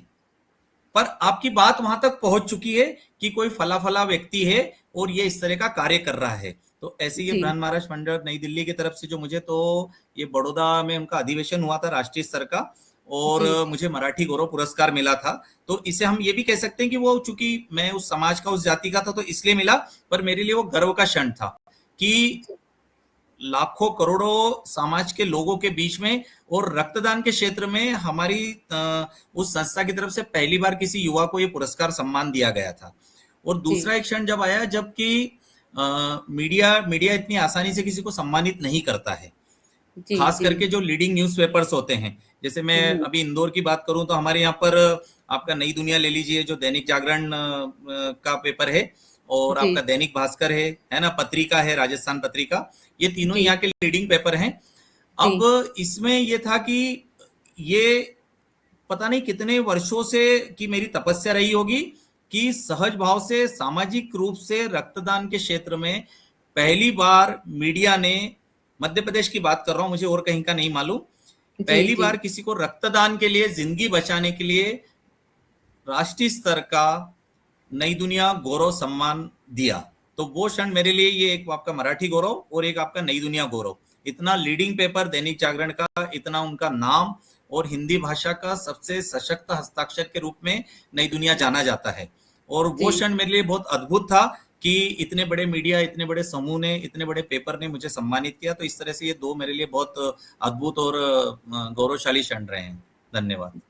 पर आपकी बात वहां तक पहुंच चुकी है कि कोई फला फला व्यक्ति है और ये इस तरह का कार्य कर रहा है। तो ऐसे ये जी, बृहन महाराष्ट्र मंडल नई दिल्ली की तरफ से जो मुझे, तो ये बड़ौदा में उनका अधिवेशन हुआ था राष्ट्रीय स्तर का, और जी, मुझे मराठी गौरव पुरस्कार मिला था। तो इसे हम ये भी कह सकते हैं कि वो, चूंकि मैं उस समाज का, उस जाति का था, तो इसलिए मिला, पर मेरे लिए वो गर्व का क्षण था कि जी, लाखों करोड़ों समाज के लोगों के बीच में और रक्तदान के क्षेत्र में हमारी उस संस्था की तरफ से पहली बार किसी युवा को ये पुरस्कार सम्मान दिया गया था। और जी, दूसरा एक क्षण जब आया, जबकि मीडिया मीडिया इतनी आसानी से किसी को सम्मानित नहीं करता है, जी, खास जी, करके जो लीडिंग न्यूज़पेपर्स होते हैं। जैसे मैं जी, अभी इंदौर की बात करूं तो हमारे यहाँ पर आपका नई दुनिया ले लीजिए, जो दैनिक जागरण का पेपर है, और जी, आपका दैनिक भास्कर है ना, पत्रिका है राजस्थान पत्रिका, ये तीनों जी, यहाँ के लीडिंग पेपर हैं। अब जी, इसमें ये था कि ये पता नहीं कितने वर्षों से की मेरी तपस्या रही होगी कि सहज भाव से, सामाजिक रूप से रक्तदान के क्षेत्र में पहली बार मीडिया ने, मध्य प्रदेश की बात कर रहा हूं, मुझे और कहीं का नहीं मालूम, जी, पहली जी, बार किसी को रक्तदान के लिए, जिंदगी बचाने के लिए राष्ट्रीय स्तर का नई दुनिया गौरव सम्मान दिया। तो वो क्षण मेरे लिए, ये एक आपका मराठी गौरव और एक आपका नई दुनिया गौरव, इतना लीडिंग पेपर दैनिक जागरण का, इतना उनका नाम, और हिंदी भाषा का सबसे सशक्त हस्ताक्षर के रूप में नई दुनिया जाना जाता है। और वो जी, क्षण मेरे लिए बहुत अद्भुत था कि इतने बड़े मीडिया, इतने बड़े समूह ने, इतने बड़े पेपर ने मुझे सम्मानित किया। तो इस तरह से ये दो मेरे लिए बहुत अद्भुत और गौरवशाली क्षण रहे हैं। धन्यवाद।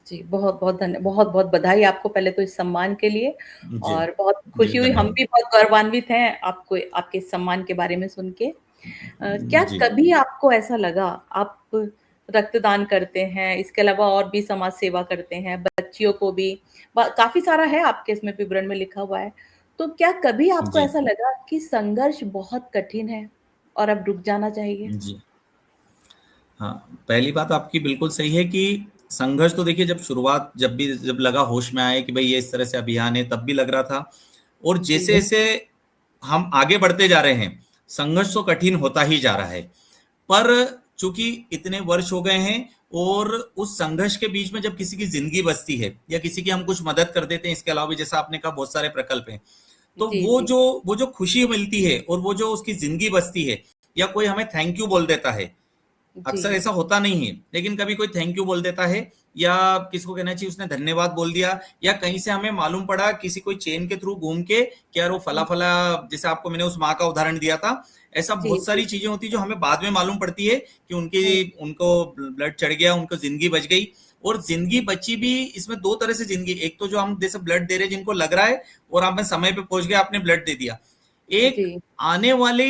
जी, बहुत-बहुत बधाई आपको पहले तो इस सम्मान के लिए, जी। और बहुत जी, खुशी हुई, हम धन्यवाद। भी बहुत गौरवान्वित हैं आपको आपके इस सम्मान के बारे में सुन के। क्या जी। कभी आपको ऐसा लगा, आप रक्तदान करते हैं, इसके अलावा और भी समाज सेवा करते हैं, बच्चियों को भी काफ़ी सारा है आपके इसमें विवरण में लिखा हुआ है। तो क्या कभी आपको जी। ऐसा लगा कि संघर्ष बहुत कठिन है और अब रुक जाना चाहिए? जी। हाँ, पहली बात आपकी बिल्कुल सही है कि संघर्ष तो देखिए जब लगा होश में आए कि भाई ये इस तरह से अभियान है, तब भी लग रहा था। और जी, जैसे-जैसे हम आगे बढ़ते जा रहे हैं, संघर्ष तो कठिन होता ही जा रहा है। पर चूंकि इतने वर्ष हो गए हैं, और उस संघर्ष के बीच में जब किसी की जिंदगी बचती है या किसी की हम कुछ मदद कर देते हैं, इसके अलावा भी जैसा आपने कहा बहुत सारे प्रकल्प हैं, तो जी, वो जी, जो वो जो खुशी मिलती है और वो जो उसकी जिंदगी बचती है, या कोई हमें थैंक यू बोल देता है। जी, अक्सर ऐसा होता नहीं है, लेकिन कभी कोई थैंक यू बोल देता है, या किसको कहना चाहिए उसने धन्यवाद बोल दिया, या कहीं से हमें मालूम पड़ा किसी कोई चेन के थ्रू घूम के कि यार वो फला फला, जैसे आपको मैंने उस माँ का उदाहरण दिया था, ऐसा जी, बहुत जी, सारी चीजें होती है जो हमें बाद में मालूम पड़ती है कि हुँ, उनको ब्लड चढ़ गया, उनको जिंदगी बच गई। और जिंदगी बची भी इसमें दो तरह से जिंदगी, एक तो जो हम जैसे ब्लड दे रहे हैं जिनको लग रहा है और आप समय पे पहुंच गए, आपने ब्लड दे दिया। एक जी, आने वाले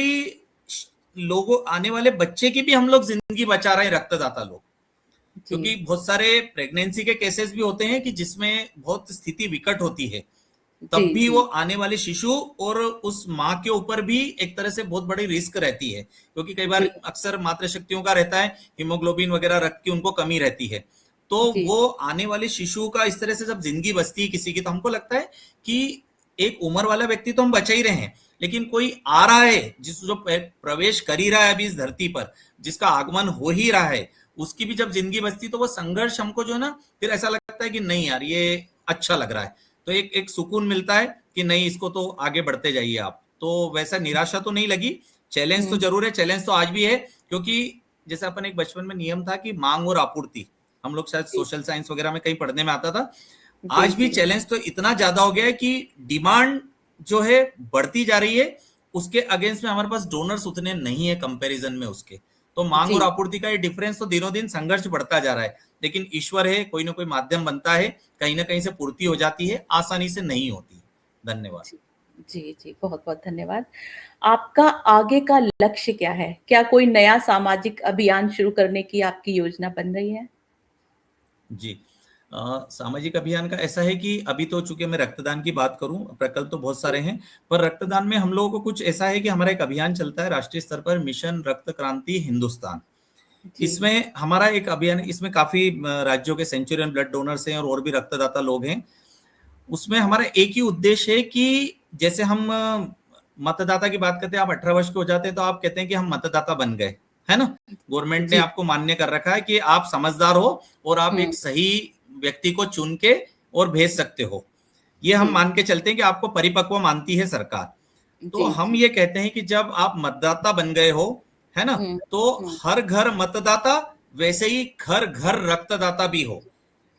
लोगों, आने वाले बच्चे की भी हम लोग जिंदगी बचा रहे हैं, रक्तदाता लोग। जी, क्योंकि बहुत सारे प्रेगनेंसी के केसेस भी होते हैं कि जिसमें बहुत स्थिति विकट होती है, जी, तब भी वो जी, आने वाले शिशु और उस माँ के ऊपर भी एक तरह से बहुत बड़ी रिस्क रहती है, क्योंकि कई बार जी, अक्सर मातृशक्तियों का रहता है, हीमोग्लोबिन वगैरह रक्त की उनको कमी रहती है। तो जी, वो आने वाले शिशु का इस तरह से जब जिंदगी बचती है किसी की, तो हमको लगता है कि एक उम्र वाला व्यक्ति तो हम बचा ही रहे हैं, लेकिन कोई आ रहा है जिस जो प्रवेश कर ही रहा है अभी इस धरती पर, जिसका आगमन हो ही रहा है, उसकी भी जब जिंदगी बचती, तो वो संघर्ष हमको जो है ना, फिर ऐसा लगता है कि नहीं यार ये अच्छा लग रहा है। तो एक एक सुकून मिलता है कि नहीं, इसको तो आगे बढ़ते जाइए आप। तो वैसा निराशा तो नहीं लगी। चैलेंज तो हुँ, जरूर है, चैलेंज तो आज भी है, क्योंकि जैसे अपन एक बचपन में नियम था कि मांग और आपूर्ति, हम लोग शायद जी, सोशल साइंस वगैरह में कहीं पढ़ने में आता था। जी, आज भी जी, चैलेंज तो इतना ज्यादा हो गया है कि डिमांड जो है बढ़ती जा रही है, उसके अगेंस्ट में हमारे पास डोनर्स उतने नहीं है कंपैरिजन में उसके। तो मांग और जी, आपूर्ति का ये डिफरेंस तो दिनों दिन संघर्ष बढ़ता जा रहा है, लेकिन ईश्वर है, कोई ना कोई माध्यम बनता है, कहीं ना कहीं से पूर्ति हो जाती है, आसानी से नहीं होती। धन्यवाद। जी, जी, जी, बहुत-बहुत धन्यवाद। आपका आगे का लक्ष्य क्या है? क्या कोई नया सामाजिक अभियान शुरू करने की आपकी योजना बन रही है? जी। सामाजिक अभियान का ऐसा है कि अभी तो चूंकि मैं रक्तदान की बात करूं, प्रकल्प तो बहुत जी, सारे हैं, पर रक्तदान में हम लोगों को कुछ ऐसा है कि हमारा एक अभियान चलता है राष्ट्रीय स्तर पर, मिशन रक्त क्रांति हिंदुस्तान। जी, इसमें हमारा एक अभियान, इसमें काफी राज्यों के सेंचुरियन ब्लड डोनर्स हैं और भी रक्तदाता लोग हैं। उसमें हमारा एक ही उद्देश्य है कि जैसे हम मतदाता की बात करते हैं, आप 18 वर्ष के हो जाते हैं तो आप कहते हैं कि हम मतदाता बन गए, है ना। गवर्नमेंट ने जी, आपको मान्य कर रखा है कि आप समझदार हो और आप हुँ, एक सही व्यक्ति को चुन के और भेज सकते हो। ये हम जी, मान के चलते हैं कि आपको परिपक्व मानती है सरकार। तो जी, हम जी, ये कहते हैं कि जब आप मतदाता बन गए हो, है ना, हुँ, तो हुँ, हर घर मतदाता, वैसे ही घर घर रक्तदाता भी हो।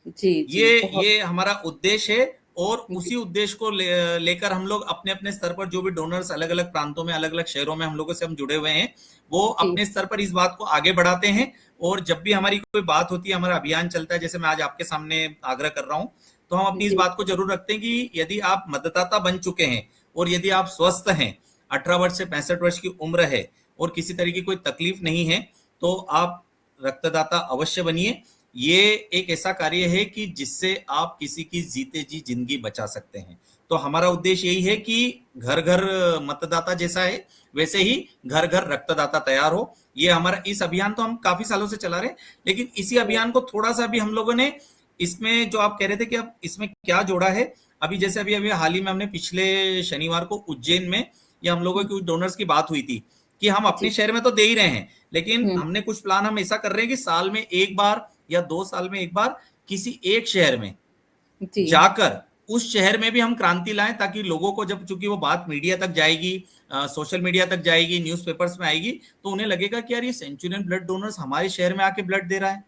जी, जी, बहुत ये हमारा उद्देश्य है। और जी, उसी उद्देश्य को लेकर हम लोग अपने अपने स्तर पर, जो भी डोनर्स अलग अलग प्रांतों में, अलग अलग शहरों में हम लोगों से हम जुड़े हुए हैं, वो जी, अपने स्तर पर इस बात को आगे बढ़ाते हैं। और जब भी हमारी कोई बात होती है, हमारा अभियान चलता है, जैसे मैं आज आपके सामने आग्रह कर रहा हूं, तो हम अपनी इस जी, बात को जरूर रखते हैं कि यदि आप मतदाता बन चुके हैं और यदि आप स्वस्थ हैं, 18 वर्ष से 65 वर्ष की उम्र है और किसी तरह की कोई तकलीफ नहीं है, तो आप रक्तदाता अवश्य बनिए। ये एक ऐसा कार्य है कि जिससे आप किसी की जीते जी जिंदगी बचा सकते हैं। तो हमारा उद्देश्य यही है कि घर घर मतदाता जैसा है, वैसे ही घर घर रक्तदाता तैयार हो। ये हमारा इस अभियान तो हम काफी सालों से चला रहे हैं, लेकिन इसी अभियान को थोड़ा सा भी हम लोगों ने इसमें, जो आप कह रहे थे कि अब इसमें क्या जोड़ा है, अभी जैसे अभी अभी हाल ही में हमने पिछले शनिवार को उज्जैन में, या हम लोगों हुँ, की डोनर्स की बात हुई थी कि हम अपने जी, शहर में तो दे ही रहे हैं, लेकिन हुँ, हमने कुछ प्लान हम ऐसा कर रहे हैं कि साल में एक बार या 2 साल में एक बार किसी एक शहर में जी, जाकर उस शहर में भी हम क्रांति लाएं, ताकि लोगों को, जब चूंकि वो बात मीडिया तक जाएगी, सोशल मीडिया तक जाएगी, न्यूज़पेपर्स में आएगी, तो उन्हें लगेगा कि यार ये सेंचुरियन ब्लड डोनर्स हमारे शहर में आके ब्लड दे रहा है।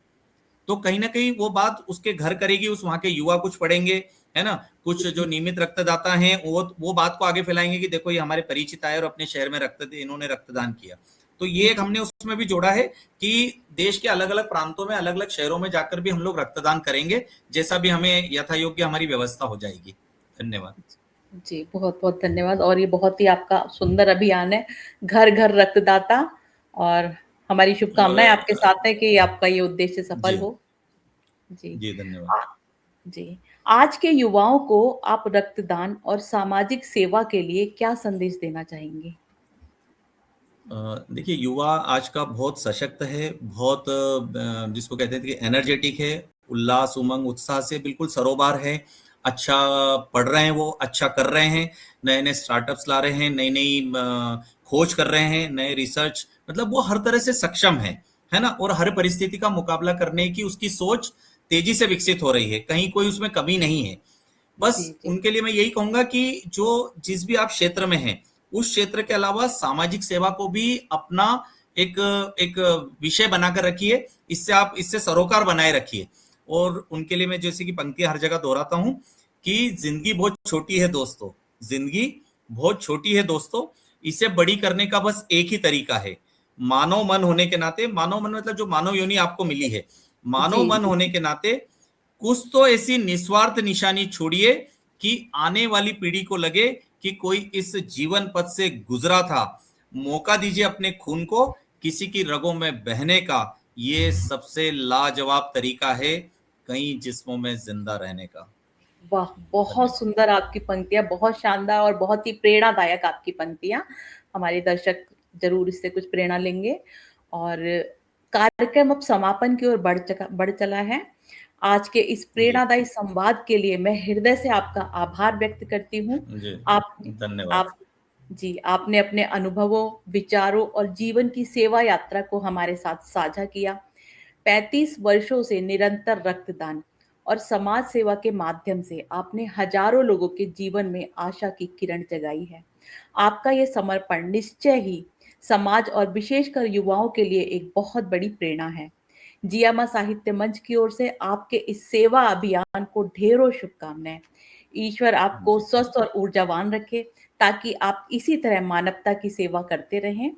तो कहीं ना कहीं वो बात उसके घर करेगी, उस वहां के युवा कुछ पढ़ेंगे, है ना, कुछ जो जी, नियमित रक्तदाता हैं वो बात को आगे फैलाएंगे कि देखो ये हमारे परिचित आए और अपने शहर में इन्होंने रक्तदान किया। तो ये एक जी, हमने उसमें भी जोड़ा है कि देश के अलग अलग प्रांतों में, अलग अलग शहरों में जाकर भी हम लोग रक्तदान करेंगे, जैसा भी हमें यथायोग्य हमारी व्यवस्था हो जाएगी। धन्यवाद। जी, बहुत-बहुत धन्यवाद और ये बहुत ही आपका सुंदर अभियान है, घर-घर रक्तदाता और हमारी और शुभकामनाएँ आपके साथ है कि आपका ये उद्देश्य सफल जी, हो। जी। जी धन्यवाद। आ जी। आज के युवाओं को आप रक्तदान और सामाजिक सेवा के लिए क्या संदेश देना चाहेंगे? देखिए, युवा आज का बहुत सशक्त है, बहुत जिसको कहते हैं कि एनर्जेटिक है, उल्लास, उमंग, उत्साह से बिल्कुल सरोबार है। अच्छा पढ़ रहे हैं वो, अच्छा कर रहे हैं, नए-नए स्टार्टअप्स ला रहे हैं, नई-नई खोज कर रहे हैं, नए रिसर्च, मतलब वो हर तरह से सक्षम है ना? और हर परिस्थिति का मुकाबला करने की उसकी सोच तेजी से विकसित हो रही है, कहीं कोई उसमें कमी नहीं है। बस जी, जी। उनके लिए मैं यही कहूंगा कि जो जिस भी आप क्षेत्र में हैं, उस क्षेत्र के अलावा सामाजिक सेवा को भी अपना एक एक विषय बनाकर रखिए। इससे सरोकार बनाए रखिए। और उनके लिए मैं जैसे कि पंक्ति हर जगह दोहराता हूं कि जिंदगी बहुत छोटी है दोस्तों, जिंदगी बहुत छोटी है दोस्तों, इसे बड़ी करने का बस एक ही तरीका है। मानव मन होने के नाते, मानव मन मतलब जो मानव योनि आपको मिली है, मानव जी, मन जी। होने के नाते कुछ तो ऐसी निस्वार्थ निशानी छोड़िए कि आने वाली पीढ़ी को लगे कि कोई इस जीवन पथ से गुजरा था। मौका दीजिए अपने खून को किसी की रगों में बहने का। ये सबसे लाजवाब तरीका है कई जिस्मों में जिंदा रहने का। वाह! बहुत धन्यवाद। सुंदर आपकी पंक्तियाँ, बहुत शानदार और बहुत ही प्रेरणादायक आपकी पंक्तियाँ। हमारे दर्शक ज़रूर इससे कुछ प्रेरणा लेंगे और कार्यक्रम अब समापन की ओर बढ़ चला है। आज के इस जी, प्रेरणादायी संवाद के लिए मैं हृदय से आपका आभार व्यक्त करती हूँ। जी, आपने धन्यवाद। आप जी, आपने अपने अनुभवों, विचारों और जीवन की सेवा यात्रा को हमारे साथ साझा किया। 35 वर्षों से निरंतर रक्तदान और समाज सेवा के माध्यम से आपने हजारों लोगों के जीवन में आशा की किरण जगाई है। आपका ये समर्पण निश्चय ही समाज और विशेषकर युवाओं के लिए एक बहुत बड़ी प्रेरणा है। जियामा साहित्य मंच की ओर से आपके इस सेवा अभियान को ढेरों शुभकामनाएं। ईश्वर आपको जी, स्वस्थ और ऊर्जावान रखे ताकि आप इसी तरह मानवता की सेवा करते रहें।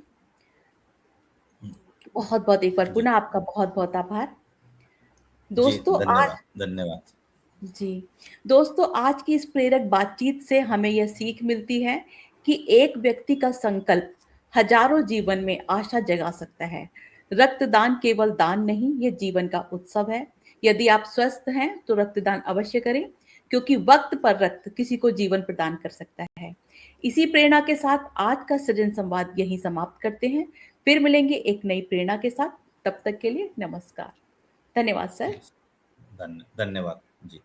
बहुत बहुत एक बार जी, पुनः आपका बहुत बहुत आभार। जी दोस्तों आज धन्यवाद, धन्यवाद। जी। दोस्तों आज की इस प्रेरक बातचीत से हमें यह सीख मिलती है कि एक व्यक्ति का संकल्प हजारों जीवन में आशा जगा सकता है। रक्तदान केवल दान नहीं, ये जीवन का उत्सव है। यदि आप स्वस्थ हैं तो रक्तदान अवश्य करें क्योंकि वक्त पर रक्त किसी को जीवन प्रदान कर सकता है। इसी प्रेरणा के साथ आज का सृजन संवाद यहीं समाप्त करते हैं। फिर मिलेंगे एक नई प्रेरणा के साथ। तब तक के लिए नमस्कार। धन्यवाद सर। धन्यवाद जी।